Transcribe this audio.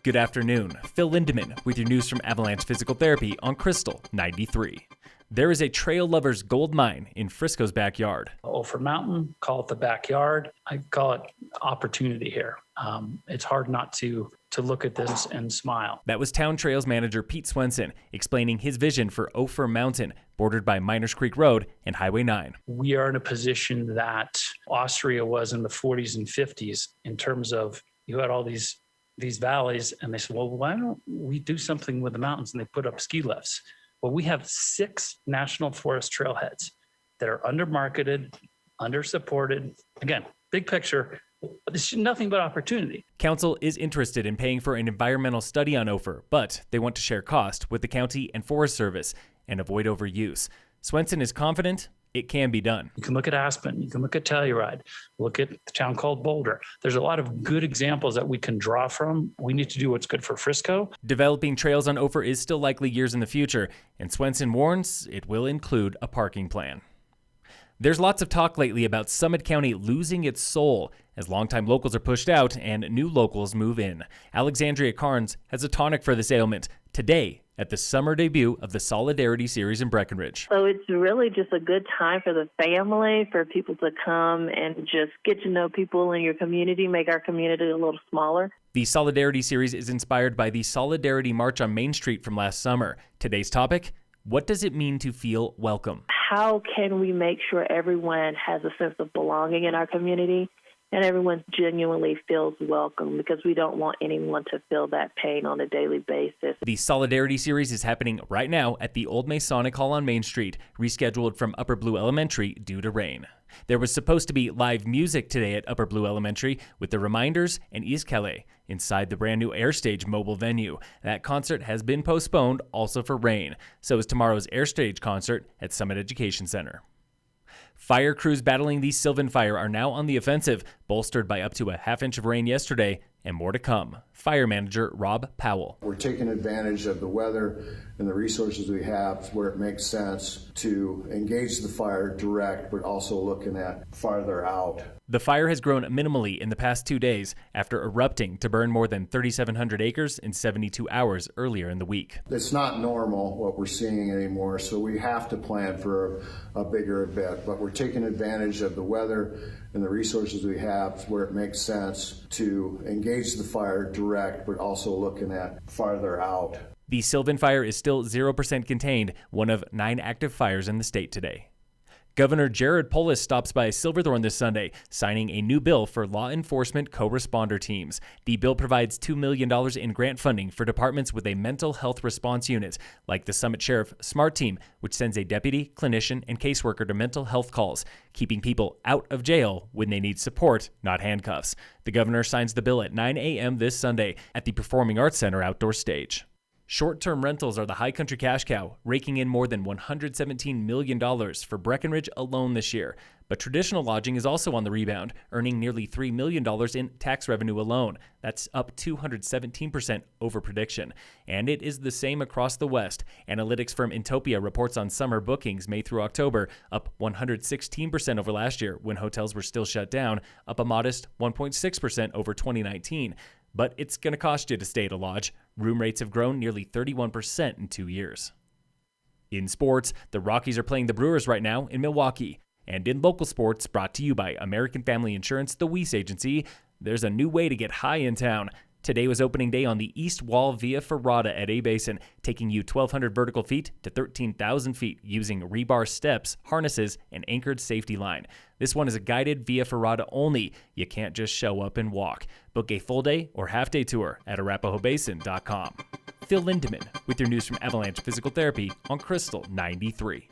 Good afternoon. Phil Lindemann with your news from Avalanche Physical Therapy on Krystal 93. There is a trail lover's gold mine in Frisco's backyard. Ophir Mountain, call it the backyard. I call it opportunity here. It's hard not to look at this and smile. That was Town Trails manager Pete Swenson explaining his vision for Ophir Mountain, bordered by Miners Creek Road and Highway 9. We are in a position that Austria was in the 40s and 50s in terms of you had all these valleys, and they said, well, why don't we do something with the mountains? And they put up ski lifts. Well, we have 6 national forest trailheads that are under-marketed, under-supported. Again, big picture, this is nothing but opportunity. Council is interested in paying for an environmental study on Ophir, but they want to share cost with the county and Forest Service and avoid overuse. Swenson is confident it can be done. You can look at Aspen, you can look at Telluride, look at the town called Boulder. There's a lot of good examples that we can draw from. We need to do what's good for Frisco. Developing trails on Ophir is still likely years in the future, and Swenson warns it will include a parking plan. There's lots of talk lately about Summit County losing its soul as longtime locals are pushed out and new locals move in. Alexandria Carnes has a tonic for this ailment today at the summer debut of the Solidarity Series in Breckenridge. So it's really just a good time for the family, for people to come and just get to know people in your community, make our community a little smaller. The Solidarity Series is inspired by the Solidarity March on Main Street from last summer. Today's topic, what does it mean to feel welcome? How can we make sure everyone has a sense of belonging in our community and everyone genuinely feels welcome, because we don't want anyone to feel that pain on a daily basis. The Solidarity Series is happening right now at the Old Masonic Hall on Main Street, rescheduled from Upper Blue Elementary due to rain. There was supposed to be live music today at Upper Blue Elementary with the Reminders and East Calais inside the brand new AirStage mobile venue. That concert has been postponed also for rain. So is tomorrow's AirStage concert at Summit Education Center. Fire crews battling the Sylvan Fire are now on the offensive, bolstered by up to a half inch of rain yesterday, and more to come. Fire manager Rob Powell. We're taking advantage of the weather and the resources we have where it makes sense to engage the fire direct, but also looking at farther out. The fire has grown minimally in the past 2 days after erupting to burn more than 3,700 acres in 72 hours earlier in the week. It's not normal what we're seeing anymore, so we have to plan for a bigger event, but we're taking advantage of the weather and the resources we have where it makes sense to engage the fire direct, but also looking at farther out. The Sylvan Fire is still 0% contained, one of 9 active fires in the state today. Governor Jared Polis stops by Silverthorne this Sunday, signing a new bill for law enforcement co-responder teams. The bill provides $2 million in grant funding for departments with a mental health response unit, like the Summit Sheriff SMART Team, which sends a deputy, clinician, and caseworker to mental health calls, keeping people out of jail when they need support, not handcuffs. The governor signs the bill at 9 a.m. this Sunday at the Performing Arts Center outdoor stage. Short-term rentals are the high country cash cow, raking in more than $117 million for Breckenridge alone this year. But traditional lodging is also on the rebound, earning nearly $3 million in tax revenue alone. That's up 217% over prediction. And it is the same across the West. Analytics firm Intopia reports on summer bookings May through October, up 116% over last year when hotels were still shut down, up a modest 1.6% over 2019. But it's going to cost you to stay at a lodge. Room rates have grown nearly 31% in 2 years. In sports, the Rockies are playing the Brewers right now in Milwaukee. And in local sports, brought to you by American Family Insurance, the Weiss Agency, there's a new way to get high in town. Today was opening day on the east wall via ferrata at A-Basin, taking you 1,200 vertical feet to 13,000 feet using rebar steps, harnesses, and anchored safety line. This one is a guided via ferrata only. You can't just show up and walk. Book a full day or half day tour at arapahoebasin.com. Phil Lindemann with your news from Avalanche Physical Therapy on Krystal 93.